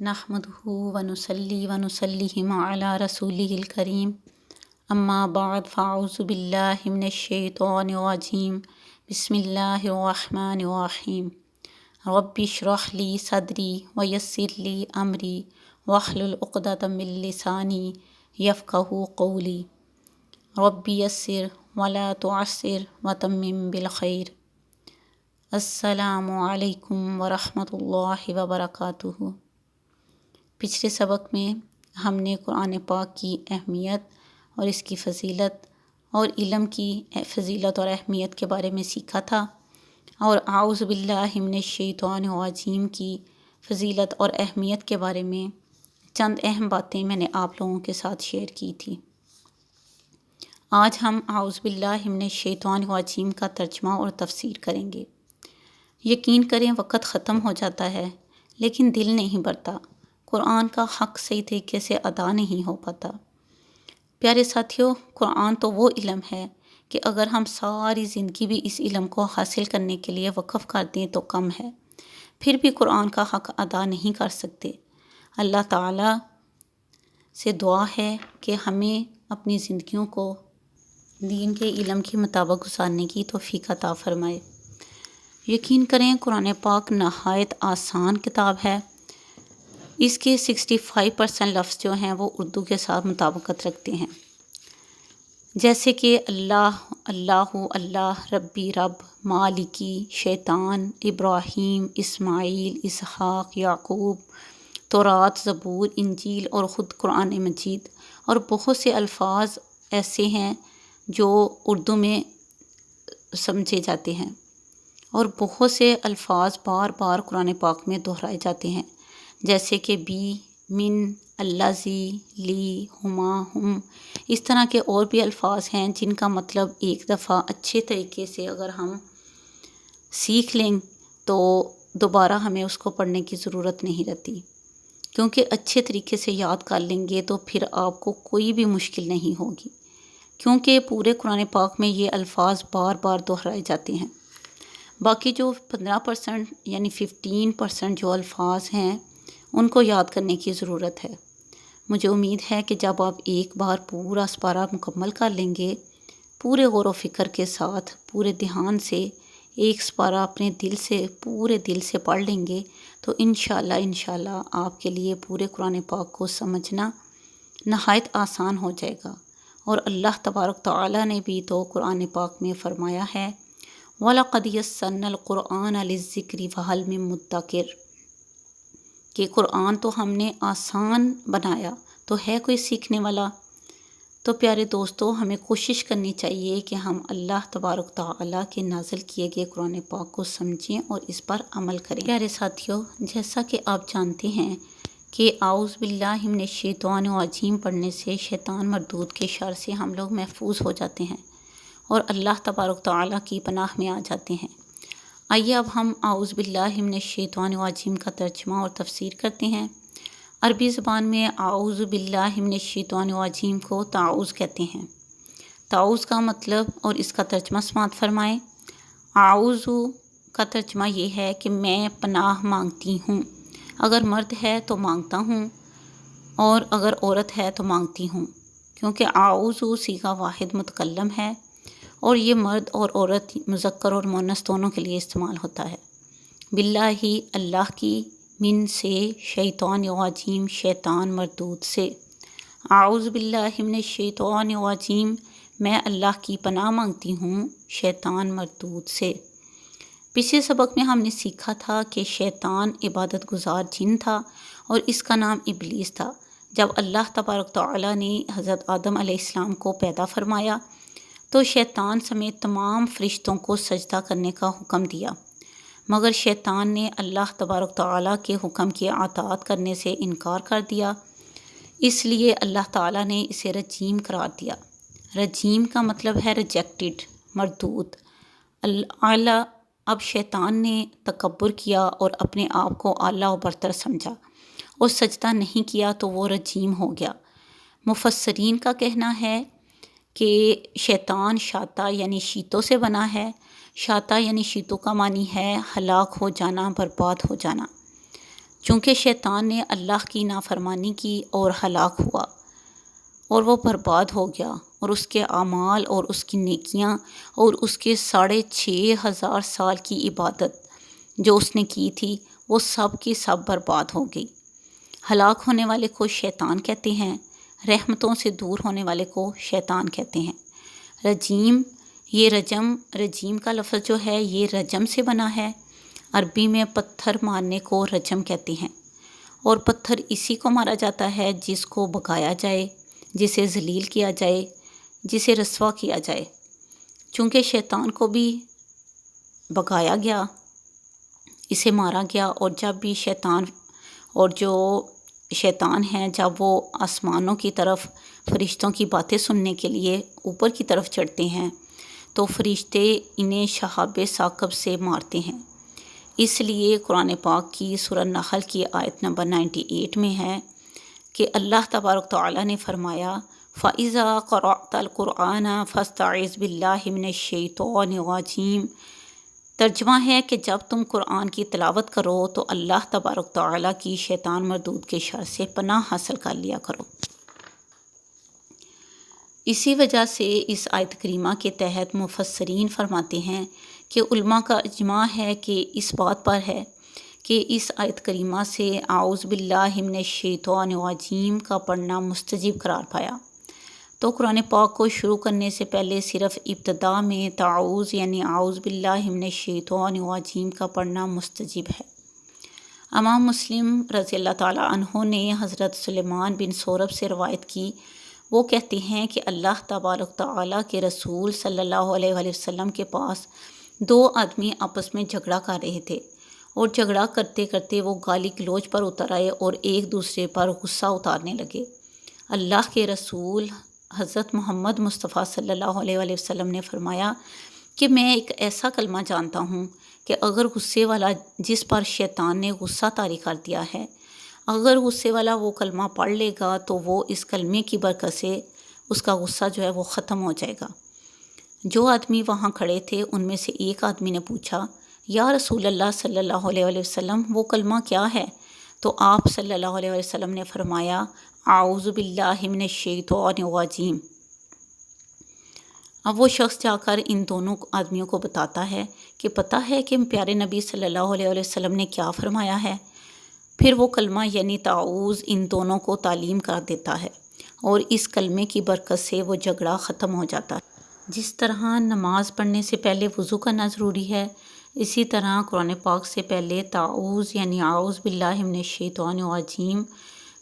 نحمدہ ونصلی ونسلم علی رسولہ الکریم اما بعد فاعوذ باللہ من الشیطان الرجیم بسم اللہ الرحمن الرحیم رب اشرح لی صدری ویسر لی امری واحلل عقدۃ من لسانی یفقہوا قولی رب یسر ولا تعسر وتمم بالخیر۔ السلام علیکم ورحمۃ اللہ وبرکاتہ۔ پچھلے سبق میں ہم نے قرآن پاک کی اہمیت اور اس کی فضیلت اور علم کی فضیلت اور اہمیت کے بارے میں سیکھا تھا، اور اعوذ باللہ من الشیطان الرجیم کی فضیلت اور اہمیت کے بارے میں چند اہم باتیں میں نے آپ لوگوں کے ساتھ شیئر کی تھی۔ آج ہم اعوذ باللہ من الشیطان الرجیم کا ترجمہ اور تفسیر کریں گے۔ یقین کریں وقت ختم ہو جاتا ہے لیکن دل نہیں بھرتا، قرآن کا حق صحیح طریقے سے ادا نہیں ہو پاتا۔ پیارے ساتھیوں، قرآن تو وہ علم ہے کہ اگر ہم ساری زندگی بھی اس علم کو حاصل کرنے کے لیے وقف کر دیں تو کم ہے، پھر بھی قرآن کا حق ادا نہیں کر سکتے۔ اللہ تعالیٰ سے دعا ہے کہ ہمیں اپنی زندگیوں کو دین کے علم کے مطابق گزارنے کی توفیق عطا فرمائے۔ یقین کریں قرآن پاک نہایت آسان کتاب ہے۔ اس کے 65% لفظ جو ہیں وہ اردو کے ساتھ مطابقت رکھتے ہیں، جیسے کہ اللہ، اللہ، اللہ، ربی، رب، مالکی، شیطان، ابراہیم، اسماعیل، اسحاق، یعقوب، تورات، زبور، انجیل اور خود قرآن مجید، اور بہت سے الفاظ ایسے ہیں جو اردو میں سمجھے جاتے ہیں، اور بہت سے الفاظ بار بار قرآن پاک میں دہرائے جاتے ہیں، جیسے کہ بی، من، الذی، لی، ہما، ہم۔ اس طرح کے اور بھی الفاظ ہیں جن کا مطلب ایک دفعہ اچھے طریقے سے اگر ہم سیکھ لیں تو دوبارہ ہمیں اس کو پڑھنے کی ضرورت نہیں رہتی، کیونکہ اچھے طریقے سے یاد کر لیں گے تو پھر آپ کو کوئی بھی مشکل نہیں ہوگی، کیونکہ پورے قرآن پاک میں یہ الفاظ بار بار دہرائے جاتے ہیں۔ باقی جو 15% یعنی 15% جو الفاظ ہیں ان کو یاد کرنے کی ضرورت ہے۔ مجھے امید ہے کہ جب آپ ایک بار پورا سپارہ مکمل کر لیں گے، پورے غور و فکر کے ساتھ، پورے دھیان سے ایک سپارہ اپنے دل سے، پورے دل سے پڑھ لیں گے تو انشاءاللہ آپ کے لیے پورے قرآن پاک کو سمجھنا نہایت آسان ہو جائے گا۔ اور اللہ تبارک تعالیٰ نے بھی تو قرآن پاک میں فرمایا ہے وَلَقَدْ يَسَّرْنَا الْقُرْآنَ لِلذِّكْرِ فَهَلْ مِن مُدَّكِرٍ، کہ قرآن تو ہم نے آسان بنایا تو ہے کوئی سیکھنے والا۔ تو پیارے دوستو، ہمیں کوشش کرنی چاہیے کہ ہم اللہ تبارک تعالیٰ کے نازل کیے گئے قرآن پاک کو سمجھیں اور اس پر عمل کریں۔ پیارے ساتھیوں، جیسا کہ آپ جانتے ہیں کہ اعوذ باللہ من الشیطان الرجیم پڑھنے سے شیطان مردود کے شر سے ہم لوگ محفوظ ہو جاتے ہیں اور اللہ تبارک تعالیٰ کی پناہ میں آ جاتے ہیں۔ آئیے اب ہم اعوذ باللہ من الشیطان الرجیم کا ترجمہ اور تفسیر کرتے ہیں۔ عربی زبان میں اعوذ باللہ من الشیطان الرجیم کو تعوذ کہتے ہیں۔ تعوذ کا مطلب اور اس کا ترجمہ سماعت فرمائیں۔ اعوذ کا ترجمہ یہ ہے کہ میں پناہ مانگتی ہوں۔ اگر مرد ہے تو مانگتا ہوں، اور اگر عورت ہے تو مانگتی ہوں، کیونکہ اعوذ صیغہ واحد متکلم ہے اور یہ مرد اور عورت، مذکر اور مؤنث دونوں کے لیے استعمال ہوتا ہے۔ باللہ اللہ کی، من سے، شیطان الرجیم شیطان مردود سے۔ اعوذ باللہ من الشیطان الرجیم، میں اللہ کی پناہ مانگتی ہوں شیطان مردود سے۔ پچھلے سبق میں ہم نے سیکھا تھا کہ شیطان عبادت گزار جن تھا اور اس کا نام ابلیس تھا۔ جب اللہ تبارک تعالیٰ نے حضرت آدم علیہ السلام کو پیدا فرمایا تو شیطان سمیت تمام فرشتوں کو سجدہ کرنے کا حکم دیا، مگر شیطان نے اللہ تبارک تعالیٰ کے حکم کی اطاعت کرنے سے انکار کر دیا، اس لیے اللہ تعالیٰ نے اسے رجیم قرار دیا۔ رجیم کا مطلب ہے ریجیکٹڈ، مردود۔ اعلیٰ، اب شیطان نے تکبر کیا اور اپنے آپ کو اعلیٰ و برتر سمجھا اور سجدہ نہیں کیا تو وہ رجیم ہو گیا۔ مفسرین کا کہنا ہے کہ شیطان شاتا یعنی شیتوں سے بنا ہے۔ شاتا یعنی شیتوں کا معنی ہے ہلاک ہو جانا، برباد ہو جانا۔ چونکہ شیطان نے اللہ کی نافرمانی کی اور ہلاک ہوا اور وہ برباد ہو گیا، اور اس کے اعمال اور اس کی نیکیاں اور اس کے 6,500 سال کی عبادت جو اس نے کی تھی وہ سب کی سب برباد ہو گئی۔ ہلاک ہونے والے کو شیطان کہتے ہیں، رحمتوں سے دور ہونے والے کو شیطان کہتے ہیں۔ رجیم، یہ رجیم کا لفظ جو ہے یہ رجم سے بنا ہے۔ عربی میں پتھر مارنے کو رجم کہتے ہیں، اور پتھر اسی کو مارا جاتا ہے جس کو بھگایا جائے، جسے ذلیل کیا جائے، جسے رسوا کیا جائے۔ چونکہ شیطان کو بھی بھگایا گیا، اسے مارا گیا، اور جب بھی شیطان ہیں جب وہ آسمانوں کی طرف فرشتوں کی باتیں سننے کے لیے اوپر کی طرف چڑھتے ہیں تو فرشتے انہیں شہاب ثاقب سے مارتے ہیں۔ اس لیے قرآن پاک کی سورہ نحل کی آیت نمبر 98 میں ہے کہ اللہ تبارک تعالیٰ نے فرمایا فَإِذَا قَرَأْتَ الْقُرْآنَ فَاسْتَعِذْ بِاللَّهِ مِنَ الشَّيْطَانِ الرَّجِيمِ۔ ترجمہ ہے کہ جب تم قرآن کی تلاوت کرو تو اللہ تبارک تعالیٰ کی شیطان مردود کے شر سے پناہ حاصل کر لیا کرو۔ اسی وجہ سے اس آیت کریمہ کے تحت مفسرین فرماتے ہیں کہ علماء کا اجماع ہے کہ اس بات پر ہے کہ اس آیت کریمہ سے اعوذ باللہ من الشیطان الرجیم کا پڑھنا مستجب قرار پایا۔ تو قرآن پاک کو شروع کرنے سے پہلے صرف ابتدا میں تعوذ یعنی اعوذ باللہ من الشیطان الرجیم کا پڑھنا مستجب ہے۔ امام مسلم رضی اللہ تعالیٰ عنہ نے حضرت سلیمان بن سورب سے روایت کی، وہ کہتے ہیں کہ اللہ تبارک تعالیٰ کے رسول صلی اللہ علیہ وآلہ وسلم کے پاس 2 آدمی آپس میں جھگڑا کر رہے تھے، اور جھگڑا کرتے کرتے وہ گالی گلوچ پر اتر آئے اور ایک دوسرے پر غصہ اتارنے لگے۔ اللہ کے رسول حضرت محمد مصطفیٰ صلی اللہ علیہ وآلہ وسلم نے فرمایا کہ میں ایک ایسا کلمہ جانتا ہوں کہ اگر غصے والا جس پر شیطان نے غصہ طاری کر دیا ہے، اگر غصے والا وہ کلمہ پڑھ لے گا تو وہ اس کلمے کی برکت سے اس کا غصہ جو ہے وہ ختم ہو جائے گا۔ جو آدمی وہاں کھڑے تھے ان میں سے ایک آدمی نے پوچھا، یا رسول اللہ صلی اللہ علیہ وآلہ وسلم وہ کلمہ کیا ہے؟ تو آپ صلی اللہ علیہ وسلم نے فرمایا اعوذ باللہ من الشیطان الرجیم۔ اب وہ شخص جا کر ان دونوں آدمیوں کو بتاتا ہے کہ پتہ ہے کہ پیارے نبی صلی اللہ علیہ وسلم نے کیا فرمایا ہے۔ پھر وہ کلمہ یعنی تعوذ ان دونوں کو تعلیم کر دیتا ہے، اور اس کلمے کی برکت سے وہ جھگڑا ختم ہو جاتا ہے۔ جس طرح نماز پڑھنے سے پہلے وضو کرنا ضروری ہے، اسی طرح قرآن پاک سے پہلے تعوذ یعنی اعوذ باللہ من الشیطان الرجیم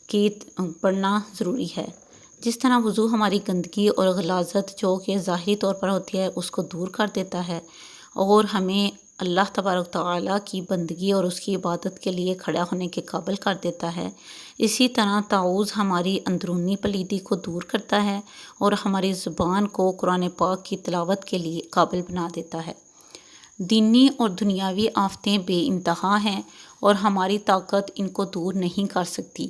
کی پڑھنا ضروری ہے۔ جس طرح وضو ہماری گندگی اور غلاظت جو کہ ظاہری طور پر ہوتی ہے اس کو دور کر دیتا ہے اور ہمیں اللہ تبارک تعالیٰ کی بندگی اور اس کی عبادت کے لیے کھڑا ہونے کے قابل کر دیتا ہے، اسی طرح تعوذ ہماری اندرونی پلیدی کو دور کرتا ہے اور ہماری زبان کو قرآن پاک کی تلاوت کے لیے قابل بنا دیتا ہے۔ دینی اور دنیاوی آفتیں بے انتہا ہیں اور ہماری طاقت ان کو دور نہیں کر سکتی،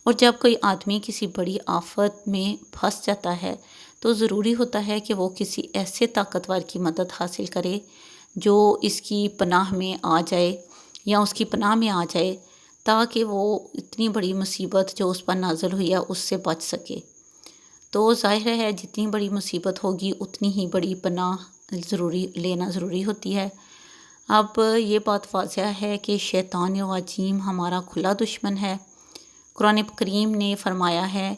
اور جب کوئی آدمی کسی بڑی آفت میں پھنس جاتا ہے تو ضروری ہوتا ہے کہ وہ کسی ایسے طاقتور کی مدد حاصل کرے جو اس کی پناہ میں آ جائے یا اس کی پناہ میں آ جائے، تاکہ وہ اتنی بڑی مصیبت جو اس پر نازل ہوئی ہے اس سے بچ سکے۔ تو ظاہر ہے جتنی بڑی مصیبت ہوگی اتنی ہی بڑی پناہ لینا ضروری ہوتی ہے۔ اب یہ بات واضح ہے کہ شیطان الرجیم ہمارا کھلا دشمن ہے۔ قرآن کریم نے فرمایا ہے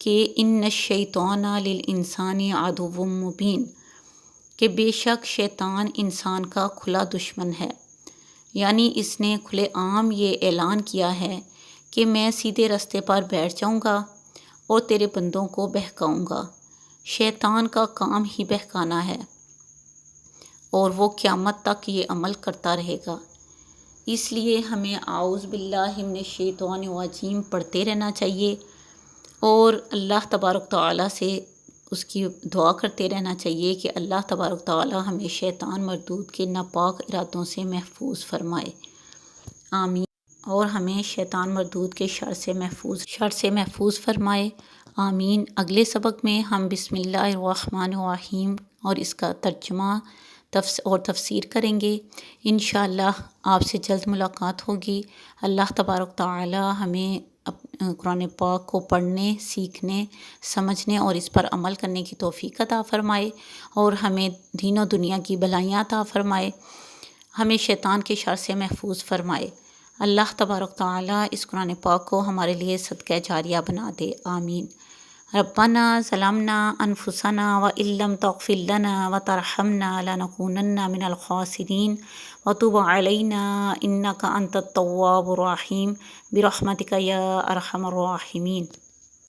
کہ ان الشیطان للانسان عدو مبین، کہ بے شک شیطان انسان کا کھلا دشمن ہے، یعنی اس نے کھلے عام یہ اعلان کیا ہے کہ میں سیدھے راستے پر بیٹھ جاؤں گا اور تیرے بندوں کو بہکاؤں گا۔ شیطان کا کام ہی بہکانا ہے اور وہ قیامت تک یہ عمل کرتا رہے گا۔ اس لیے ہمیں اعوذ باللہ من الشیطان الرجیم پڑھتے رہنا چاہیے اور اللہ تبارک تعالیٰ سے اس کی دعا کرتے رہنا چاہیے کہ اللہ تبارک تعالیٰ ہمیں شیطان مردود کے ناپاک ارادوں سے محفوظ فرمائے، آمین، اور ہمیں شیطان مردود کے شر سے محفوظ فرمائے، آمین۔ اگلے سبق میں ہم بسم اللہ الرحمن الرحیم اور اس کا ترجمہ اور تفسیر کریں گے۔ انشاءاللہ آپ سے جلد ملاقات ہوگی۔ اللہ تبارک تعالی ہمیں قرآن پاک کو پڑھنے، سیکھنے، سمجھنے اور اس پر عمل کرنے کی توفیق عطا فرمائے، اور ہمیں دین و دنیا کی بلائیاں عطا فرمائے، ہمیں شیطان کے شر سے محفوظ فرمائے۔ اللہ تبارک تعالی اس قرآن پاک کو ہمارے لیے صدقہ جاریہ بنا دے، آمین۔ ربنا ظلمنا انفسنا وان لم تغفر لنا وترحمنا لنكونن من الخاسرین وتب علینا انک انت التواب الرحیم برحمتک یا ارحم الراحمین۔